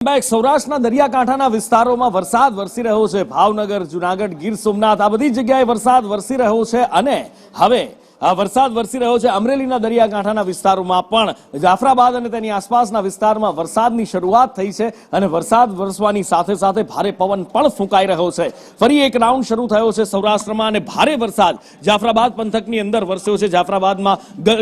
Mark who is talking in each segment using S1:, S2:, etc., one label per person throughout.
S1: ત્યારબાદ સૌરાષ્ટ્રના દરિયાકાંઠાના વિસ્તારોમાં વરસાદ વરસી રહ્યો છે। ભાવનગર, જૂનાગઢ, ગીર સોમનાથ આ બધી જગ્યાએ વરસાદ વરસી રહ્યો છે અને હવે આ વરસાદ વરસી રહ્યો છે। અમરેલીના દરિયાકાંઠાના વિસ્તારોમાં પણ જાફરાબાદ અને તેની આસપાસના વિસ્તારમાં વરસાદની શરૂઆત થઈ છે અને વરસાદ વરસવાની સાથે સાથે ભારે પવન પણ ફૂંકાઈ રહ્યો છે। ફરી એક રાઉન્ડ શરૂ થયો છે સૌરાષ્ટ્રમાં અને ભારે વરસાદ જાફરાબાદ પંથકની અંદર વરસ્યો છે। જાફરાબાદમાં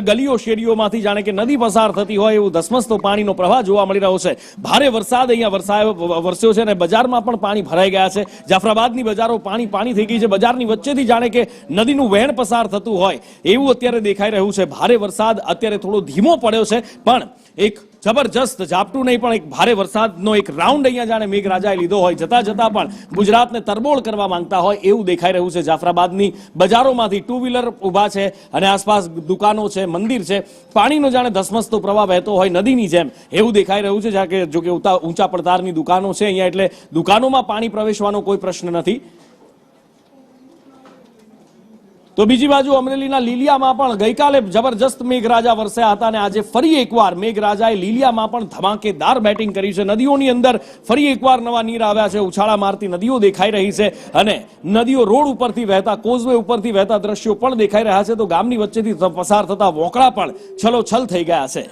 S1: ગલીઓ શેરીઓમાંથી જાણે કે નદી પસાર થતી હોય એવું ધસમસતો પાણીનો પ્રવાહ જોવા મળી રહ્યો છે। ભારે વરસાદ અહીંયા વરસ્યો છે અને બજારમાં પણ પાણી ભરાઈ ગયા છે। જાફરાબાદની બજારો પાણી થઈ ગઈ છે। બજારની વચ્ચેથી જાણે કે નદીનું વહેણ પસાર થતું હોય એવું અત્યારે દેખાઈ રહ્યું છે। ભારે વરસાદ અત્યારે થોડો ધીમો પડ્યો છે પણ એક જબરજસ્ત ઝાપટું નહીં પણ એક ભારે વરસાદનો એક રાઉન્ડ અહીંયા જાણે મેઘરાજાએ લીધો હોય જતા જતા પણ ગુજરાતને તરબોળ કરવા માંગતા હોય એવું દેખાઈ રહ્યું છે। જાફરાબાદની બજારોમાંથી ટુ વ્હીલર ઊભા છે અને આસપાસ દુકાનો છે, મંદિર છે, પાણીનો જાણે ધસમસતો પ્રવાહ વહેતો હોય નદીની જેમ એવું દેખાઈ રહ્યું છે। જ્યાં કે જો કે ઊંચા પડતારની દુકાનો છે અહીંયા એટલે દુકાનોમાં પાણી પ્રવેશવાનો કોઈ પ્રશ્ન નથી। તો બીજી બાજુ અમરેલીના લીલિયામાં પણ ગઈકાલે જબરજસ્ત મેઘરાજા વરસ્યા હતા અને આજે ફરી એકવાર મેઘરાજાએ લીલિયામાં પણ ધમાકેદાર બેટિંગ કરી છે। નદીઓની અંદર ફરી એકવાર નવા નીર આવ્યા છે। ઉછાળા મારતી નદીઓ દેખાઈ રહી છે અને નદીઓ રોડ ઉપરથી વહેતા, કોઝવે ઉપરથી વહેતા દ્રશ્યો પણ દેખાઈ રહ્યા છે। તો ગામની વચ્ચેથી પસાર થતા વોકળા પણ છલોછલ થઈ ગયા છે।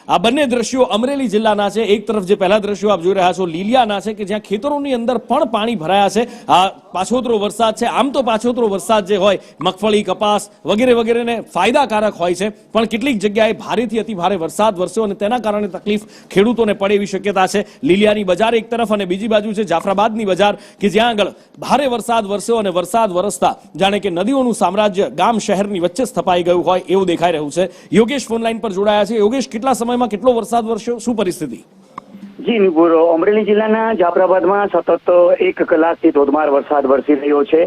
S1: આ બંને દ્રશ્યો અમરેલી જિલ્લાના છે। એક તરફ જે પહેલા દ્રશ્યો આપ જોઈ રહ્યા છો લીલિયાના છે કે જ્યાં ખેતરોની અંદર પણ પાણી ભરાયા છે। આ પાછોતરો વરસાદ છે। આમ તો પાછોતરો વરસાદ જે હોય મગફળી, કપાસ વગેરે વગેરેને ફાયદાકારક હોય છે પણ કેટલીક જગ્યાએ ભારેથી અતિ ભારે વરસાદ વરસ્યો અને તેના કારણે તકલીફ ખેડૂતોને પડે એવી શક્યતા છે। લીલિયાની બજાર એક તરફ અને બીજી બાજુ છે જાફરાબાદની બજાર કે જ્યાં આગળ ભારે વરસાદ વરસ્યો અને વરસાદ વરસતા જાણે કે નદીઓનું સામ્રાજ્ય ગામ શહેરની વચ્ચે સ્થપાઈ ગયું હોય એવું દેખાઈ રહ્યું છે। યોગેશ ફોન લાઈન પર જોડાયા છે। યોગેશ, કેટલા સમય કેટલો વરસાદ વરસ્યો, શું પરિસ્થિતિ?
S2: જી નિપુર, અમરેલી જિલ્લાના જાફરાબાદમાં સતત 1 કલાકથી ધોધમાર વરસાદ વરસી રહ્યો છે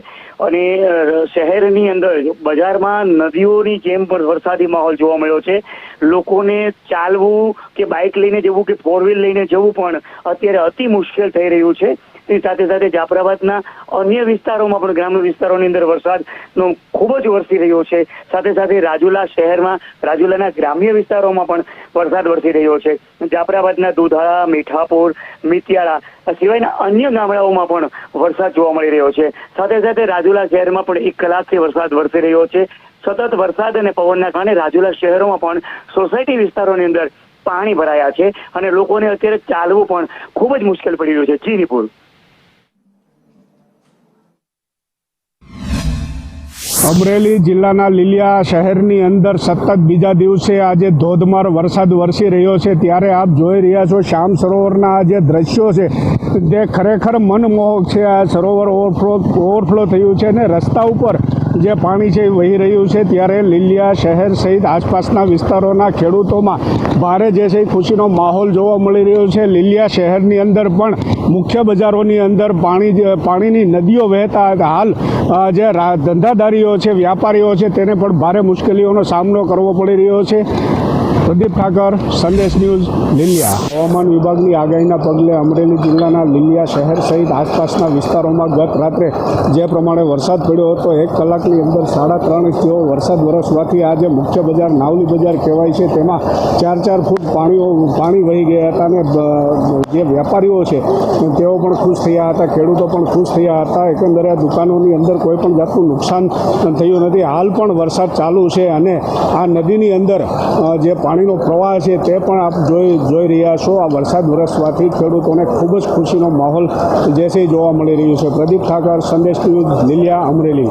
S2: અને શહેરની અંદર બજારમાં નદીઓની જેમ પણ વરસાદી માહોલ જોવા મળ્યો છે। લોકોને ચાલવું કે બાઇક લઈને જવું કે 4 વ્હીલ લઈને જવું પણ અત્યારે અતિ મુશ્કેલ થઈ રહ્યું છે। સાથે સાથે જાફરાબાદના અન્ય વિસ્તારોમાં પણ ગ્રામ્ય વિસ્તારોની અંદર વરસાદનો ખૂબ જ વરસી રહ્યો છે। સાથે સાથે રાજુલા શહેરમાં, રાજુલાના ગ્રામ્ય વિસ્તારોમાં પણ વરસાદ વરસી રહ્યો છે। જાફરાબાદના દુધાળા, મીઠાપુર, મિતિયાળા સિવાયના અન્ય ગામડાઓમાં પણ વરસાદ જોવા મળી રહ્યો છે। સાથે સાથે રાજુલા શહેરમાં પણ 1 કલાકથી વરસાદ વરસી રહ્યો છે। સતત વરસાદ અને પવનના કારણે રાજુલા શહેરોમાં પણ સોસાયટી વિસ્તારોની અંદર પાણી ભરાયા છે અને લોકોને અત્યારે ચાલવું પણ ખૂબ જ મુશ્કેલ પડી રહ્યું છે। જી નિપુર।
S3: અમરેલી જિલ્લાના લીલિયા શહેરની અંદર સતત બીજા દિવસે આજે ધોધમાર વરસાદ વરસી રહ્યો છે। ત્યારે આપ જોઈ રહ્યા છો શ્યામ સરોવરના આ જે દ્રશ્યો છે તે ખરેખર મનમોહક છે। આ સરોવર ઓવરફ્લો થયું છે અને રસ્તા ઉપર જે પાણી છે એ વહી રહ્યું છે। ત્યારે લીલિયા શહેર સહિત આસપાસના વિસ્તારોના ખેડૂતોમાં ભારે જે છે ખુશીનો માહોલ જોવા મળી રહ્યો છે। લીલિયા શહેરની અંદર પણ મુખ્ય બજારોની અંદર પાણીની નદીઓ વહેતા હાલ જે ધંધાદારીઓ છે, વ્યાપારીઓ છે તેને પણ ભારે મુશ્કેલીઓનો સામનો કરવો પડી રહ્યો છે। પ્રદીપ ઠાકર, સંદેશ ન્યૂઝ, લીલિયા। હવામાન વિભાગની આગાહીના પગલે અમરેલી જિલ્લાના લીલિયા શહેર સહિત આસપાસના વિસ્તારોમાં ગત રાત્રે જે પ્રમાણે વરસાદ પડ્યો હતો 1 કલાકની અંદર 3.5 ઇંચ જેવો વરસાદ વરસવાથી આજે મુખ્ય બજાર નાવલી બજાર કહેવાય છે તેમાં 4-4 ફૂટ પાણી વહી ગયા હતા અને જે વેપારીઓ છે તેઓ પણ ખુશ થયા હતા, ખેડૂતો પણ ખુશ થયા હતા। એકંદરે દુકાનોની અંદર કોઈ પણ જાતનું નુકસાન થયું નથી। હાલ પણ વરસાદ ચાલુ છે અને આ નદીની અંદર જે પાણીનો પ્રવાહ છે તે પણ આપ જોઈ રહ્યા છો। આ વરસાદ વરસવાથી ખેડૂતોને ખૂબ જ ખુશીનો માહોલ જે છે જોવા મળી રહ્યો છે। પ્રદીપ ઠાકર, સંદેશ ન્યૂઝ, લીલિયા, અમરેલી।